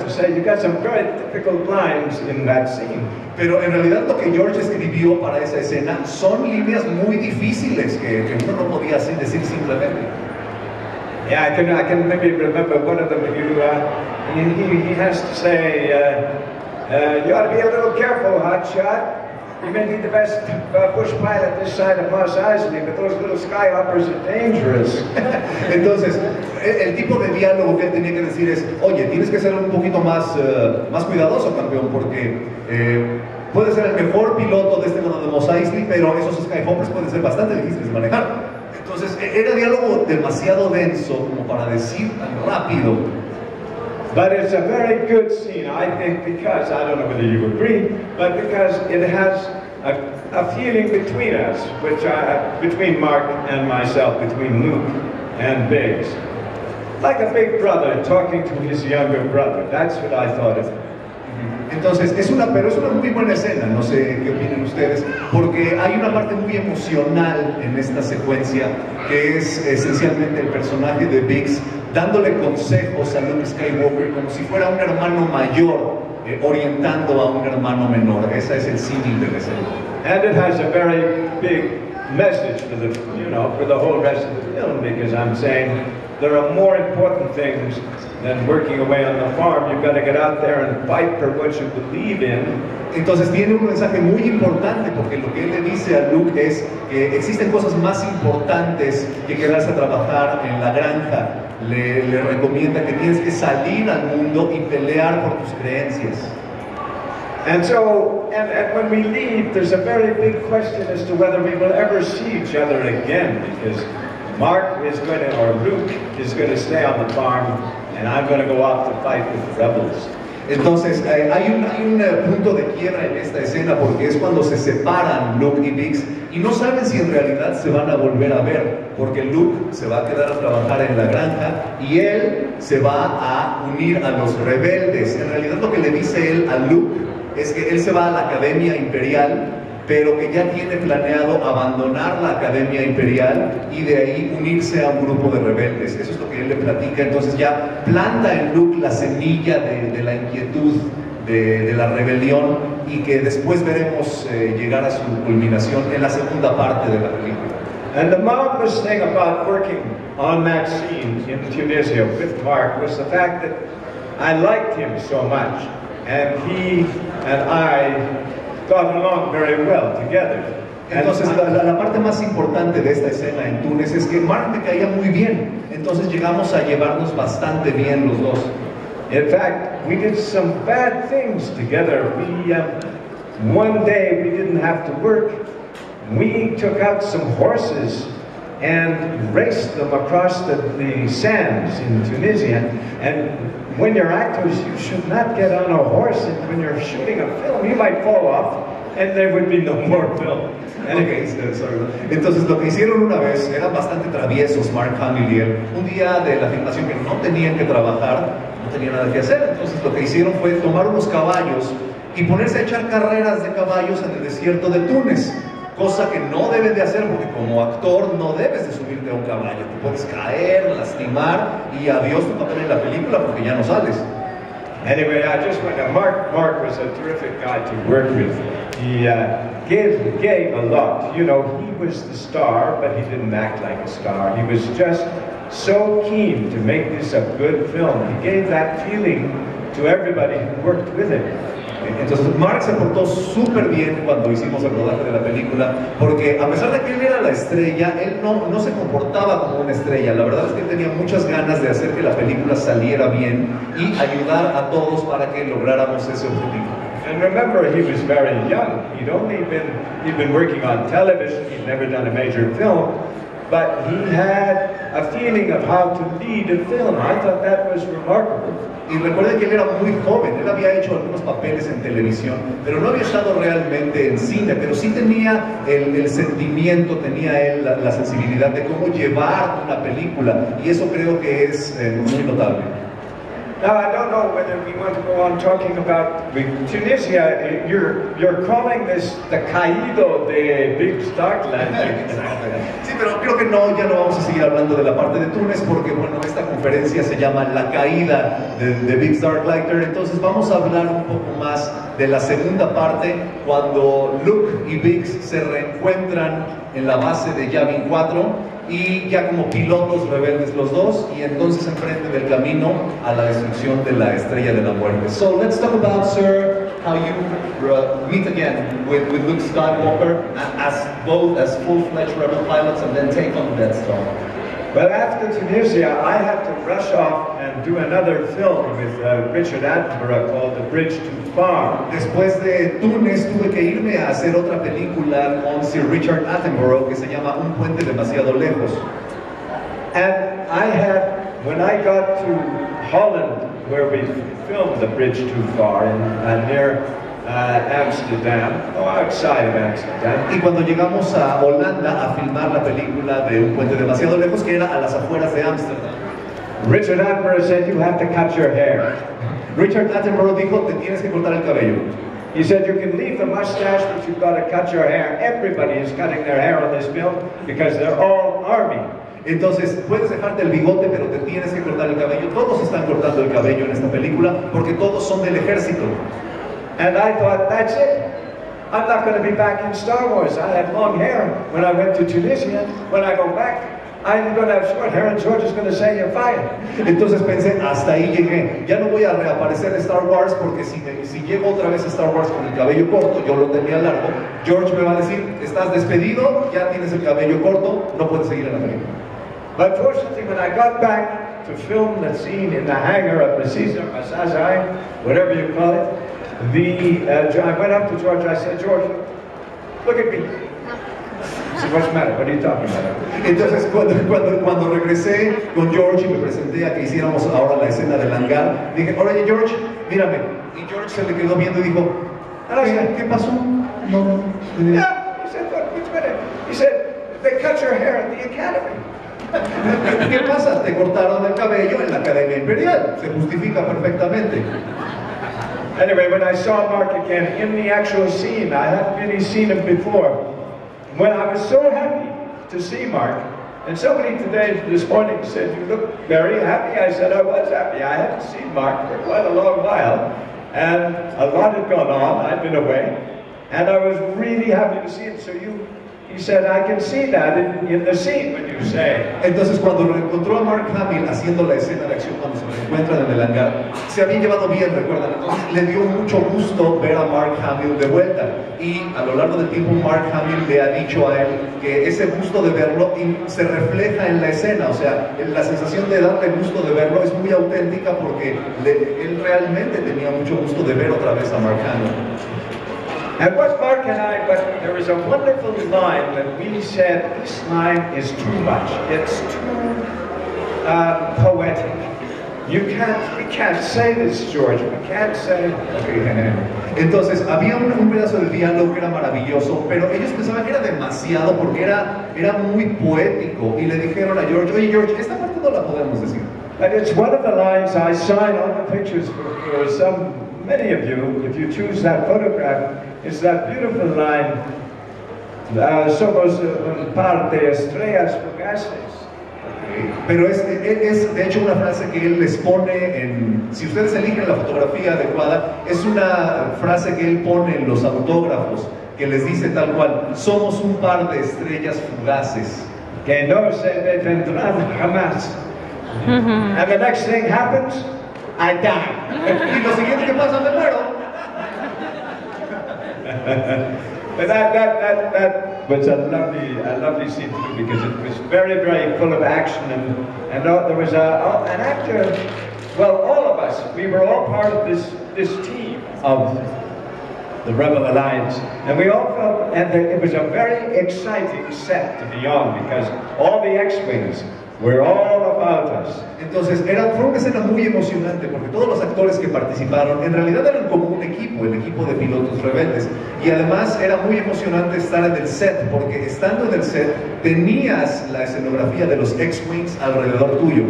to say you got some very difficult lines in that scene. Pero en realidad lo que George escribió para esa escena son líneas muy difíciles que uno no podía así decir simplemente. Yeah, I can maybe remember one of them. He has to say, you ought to be a little careful, hotshot. You may be the best bush pilot this side of Mos Eisley, but those little skyhoppers are dangerous. Entonces, el tipo de diálogo que él tenía que decir es, oye, tienes que ser un poquito más cuidadoso, campeón, porque puedes ser el mejor piloto de este lado de Mos Eisley, pero esos skyhoppers pueden ser bastante difíciles de manejar. Entonces, era diálogo demasiado denso como para decir tan rápido. But it's a very good scene, I think, because, I don't know whether you agree, but because it has a feeling between us, between Mark and myself, between Luke and Biggs. Like a big brother talking to his younger brother. That's what I thought of it. Entonces, pero es una muy buena escena, no sé qué opinen ustedes, porque hay una parte muy emocional en esta secuencia, que es esencialmente el personaje de Biggs dándole consejos a Luke Skywalker como si fuera un hermano mayor, orientando a un hermano menor. Ese es el símil de la escena. And it has a very big message for the whole rest of the film, because I'm saying there are more important things than working away on the farm. You've got to get out there and fight for what you believe in. Entonces tiene un mensaje muy importante, porque lo que él le dice a Luke es que existen cosas más importantes que quedarse a trabajar en la granja. Le recomienda que tienes que salir al mundo y pelear por tus creencias. And so, and when we leave, there's a very big question as to whether we will ever see each other again, because Mark is going to, or Luke is going to stay on the farm, and I'm going to go off to fight with the rebels. Entonces, hay un punto de quiebra en esta escena, porque es cuando se separan Luke y Biggs y no saben si en realidad se van a volver a ver, porque Luke se va a quedar a trabajar en la granja y él se va a unir a los rebeldes. En realidad lo que le dice él a Luke es que él se va a la Academia Imperial, pero que ya tiene planeado abandonar la Academia Imperial y de ahí unirse a un grupo de rebeldes. Eso es lo que él le platica. Entonces ya planta en Luke la semilla de la inquietud, de la rebelión, y que después veremos llegar a su culminación en la segunda parte de la película. And the marvelous thing about working on that scene in Tunisia with Mark was the fact that I liked him so much, and he and I got along very well together. Entonces la parte más importante de esta escena en Túnez es que Mark me caía muy bien, entonces llegamos a llevarnos bastante bien los dos. In fact, we did some bad things together. One day we didn't have to work. We took out some horses and raced them across the sands in Tunisia. And when you're actors, you should not get on a horse, and when you're shooting a film, you might fall off, and there would be no more film. Entonces lo que hicieron una vez, eran bastante traviesos Mark Hamill y él, un día de la filmación que no tenían que trabajar, no tenían nada que hacer, entonces lo que hicieron fue tomar unos caballos y ponerse a echar carreras de caballos en el desierto de Túnez, cosa que no deben de hacer, porque como actor no debes de subirte a un caballo, te puedes caer, lastimar y adiós tu papel en la película porque ya no sales. Anyway, I just went to Mark was a terrific guy to work with. He gave a lot. You know, he was the star, but he didn't act like a star. He was just so keen to make this a good film. He gave that feeling to everybody who worked with him. Entonces Mark se portó súper bien cuando hicimos el rodaje de la película, porque a pesar de que él era la estrella, él no se comportaba como una estrella. La verdad es que él tenía muchas ganas de hacer que la película saliera bien y ayudar a todos para que lográramos ese objetivo. And remember, he was very young. He'd been working on television. He'd never done a major film, but he had a feeling of how to lead a film. I thought that was remarkable. Y recuerden que él era muy joven, él había hecho algunos papeles en televisión, pero no había estado realmente en cine, pero sí tenía el sentimiento, tenía él la sensibilidad de cómo llevar una película, y eso creo que es muy notable. Now, I don't know whether we want to go on talking about Tunisia. You're calling this the caído de Big Starkland. Sí, pero creo que no, ya no vamos a seguir hablando de la parte de Túnez porque, bueno, esta conferencia se llama La caída de Big Starklighter. Entonces vamos a hablar un poco más de la segunda parte, cuando Luke y Biggs se reencuentran en la base de Yavin 4 y ya como pilotos rebeldes los dos, y entonces emprenden el camino a la destrucción de la Estrella de la Muerte. So let's talk about, sir, how you meet again with Luke Skywalker both as full-fledged rebel pilots and then take on the Death Star. Well, after Tunisia, I had to rush off and do another film with Richard Attenborough called The Bridge Too Far. Después de Túnez tuve que irme a hacer otra película con Sir Richard Attenborough que se llama Un puente demasiado lejos. And I had, when I got to Holland, where we filmed The Bridge Too Far, near Amsterdam, or outside of Amsterdam. Y cuando llegamos a Holanda a filmar la película de Un puente demasiado lejos, que era a las afueras de Amsterdam, Richard Attenborough said, "You have to cut your hair." Richard Attenborough dijo, te tienes que cortar el cabello. He said, "You can leave the mustache, but you've got to cut your hair." Everybody is cutting their hair on this film because they're all army. Entonces, puedes dejarte el bigote, pero te tienes que cortar el cabello. Todos están cortando el cabello en esta película porque todos son del ejército. And I thought, that's it. I'm not going to be back in Star Wars. I had long hair when I went to Tunisia. When I go back, I'm going to have short hair, and George is going to say you're fired. Entonces pensé, hasta ahí llegué. Ya no voy a reaparecer en Star Wars porque si llego otra vez a Star Wars con el cabello corto, yo lo tenía largo, George me va a decir, estás despedido, ya tienes el cabello corto, no puedes seguir en la película. But fortunately, when I got back to film the scene in the hangar of Masazai, whatever you call it, I went up to George, I said, "George, look at me." He said, "What's the matter? What are you talking about?" Entonces cuando regresé con George y me presenté a que hiciéramos ahora la escena del hangar, dije, oye George, mírame. Y George se le quedó viendo y dijo, ¿qué pasó? No. Yeah, he said, "What? What's the matter?" He said, "They cut your hair at the academy." ¿Qué pasa? Te cortaron el cabello en la Academia Imperial. Se justifica perfectamente. Anyway, when I saw Mark again in the actual scene, I hadn't really seen him before. When I was so happy to see Mark, and somebody this morning said, "You look very happy." I said, "I was happy. I hadn't seen Mark for quite a long while, and a lot had gone on. I'd been away, and I was really happy to see him." So he said, "I can see that in the scene when you say." Entonces cuando reencontró a Mark Hamill haciendo la escena de acción cuando se reencuentran en el hangar, se habían llevado bien, recuerdan. Entonces le dio mucho gusto ver a Mark Hamill de vuelta. Y a lo largo del tiempo Mark Hamill le ha dicho a él que ese gusto de verlo se refleja en la escena. O sea, la sensación de darle gusto de verlo es muy auténtica porque él realmente tenía mucho gusto de ver otra vez a Mark Hamill. And what Mark and I, but there was a wonderful line that we said, this line is too much. It's too poetic. We can't say this, George. We can't say. Entonces, había un pedazo del diálogo que era maravilloso, pero ellos pensaban que era demasiado porque era muy poético. Y le dijeron a George, oye George, esta parte no la podemos decir. But it's one of the lines I sign on the pictures for many of you, if you choose that photograph. It's that beautiful line, somos un par de estrellas fugaces. Pero es de hecho una frase que él les pone si ustedes eligen la fotografía adecuada, es una frase que él pone en los autógrafos, que les dice tal cual, somos un par de estrellas fugaces. Que no se detendrán jamás. And the next thing happens, I die. Y lo siguiente que pasa, me muero. But that was a lovely scene too, because it was very, very full of action, and there was an actor. Well, all of us, we were all part of this team of the Rebel Alliance, and we all felt, and it was a very exciting set to be on, because all the X-Wings were all about us. Entonces fue una escena muy emocionante porque todos los actores que participaron en realidad eran como un equipo, el equipo de pilotos rebeldes, y además era muy emocionante estar en el set porque estando en el set tenías la escenografía de los X-Wings alrededor tuyo.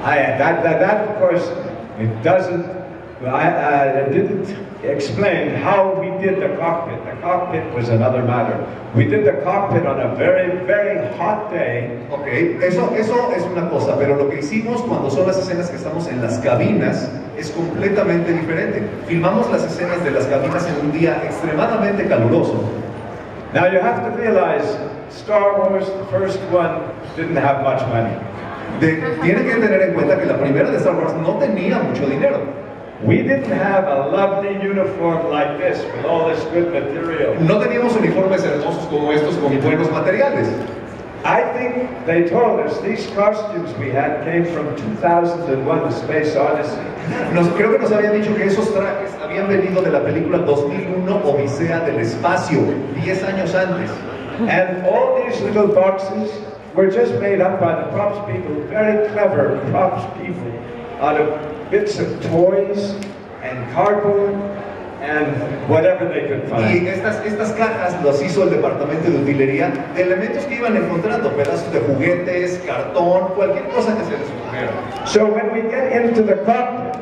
That of course, it doesn't, I didn't explain how we did the cockpit. The cockpit was another matter. We did the cockpit on a very, very hot day. Ok, eso es una cosa, pero lo que hicimos cuando son las escenas que estamos en las cabinas es completamente diferente. Filmamos las escenas de las cabinas en un día extremadamente caluroso. Now you have to realize, Star Wars, the first one, didn't have much money. Tienen que tener en cuenta que la primera de Star Wars no tenía mucho dinero. We didn't have a lovely uniform like this with all this good material. No teníamos uniformes hermosos como estos con buenos materiales. I think they told us these costumes we had came from 2001: A Space Odyssey. Creo que nos habían dicho que esos trajes habían venido de la película 2001 Odisea del Espacio, 10 años antes. And all these little boxes were just made up by the props people, very clever props people, out of bits of toys and cardboard and whatever they could find. Y estas cajas las hizo el departamento de utilería de elementos que iban encontrando, pedazos de juguetes, cartón, cualquier cosa que se les ocurriera. So when we get into the cockpit,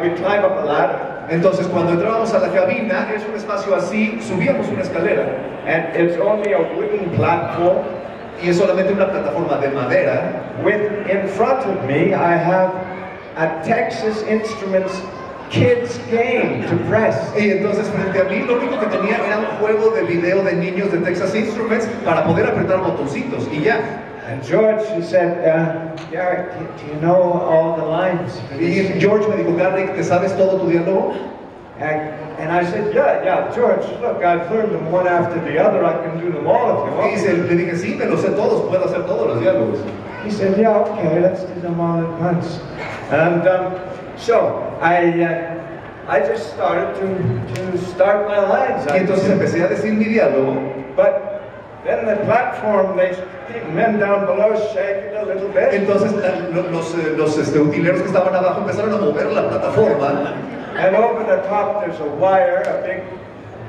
we climb up a ladder. Entonces cuando entrábamos a la cabina, es un espacio así, subíamos una escalera. And it's only a wooden platform. Y es solamente una plataforma de madera. In front of me, I have a Texas Instruments kids game to press. Y entonces frente a mí lo único que tenía era un juego de video de niños de Texas Instruments para poder apretar botoncitos y ya. And George, he said, Garrick, do you know all the lines? Y George me dijo, Garrick, ¿te sabes todo tu diálogo? And I said, yeah, George, look, I've learned them one after the other. I can do them all if you want. Y le dije, sí, me los sé todos, puedo hacer todos los diálogos. He said, yeah, okay, let's do them all at once. And so I just started to start my lines. Y entonces empecé a decir mi diálogo. But then the platform, the men down below shaking a little bit. Entonces los utileros que estaban abajo empezaron a mover la plataforma. And over the top there's a wire, a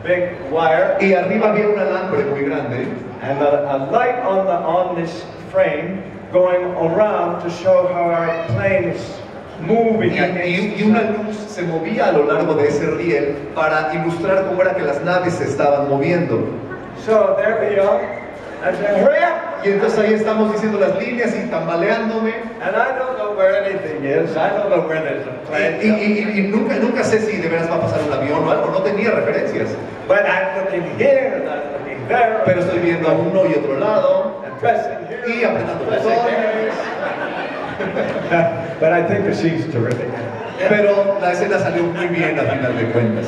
big wire. Y arriba había un alambre muy grande. And a light on this frame going around to show how our plane is moving. Y una luz se movía a lo largo de ese riel para ilustrar cómo era que las naves se estaban moviendo. So there we are. I said, hurry up! Y entonces ahí estamos diciendo las líneas y tambaleándome. And I don't know where anything is. I don't know where there's a plane. Y nunca sé si de veras va a pasar un avión o algo. No tenía referencias. But I'm looking here and I'm looking there. Pero estoy viendo a uno y otro lado. And pressing here. Y apretando botones. But I think the scene's terrific. Pero la escena salió muy bien a final de cuentas.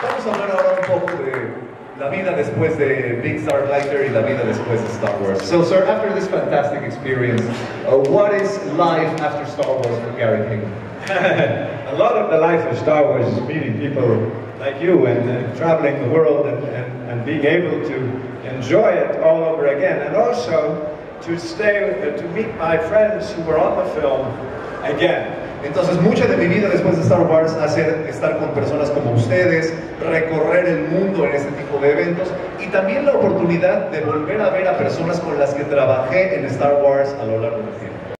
Vamos a hablar ahora un poco de la vida después de Big Star Glider y la vida después de Star Wars. So, sir, after this fantastic experience, what is life after Star Wars for Garrick Hagon? A lot of the life of Star Wars is meeting people like you and traveling the world and being able to enjoy it all over again, and also to meet my friends who were on the film again. Entonces, mucha de mi vida después de Star Wars ha sido estar con personas como ustedes, recorrer el mundo en este tipo de eventos y también la oportunidad de volver a ver a personas con las que trabajé en Star Wars a lo largo del tiempo.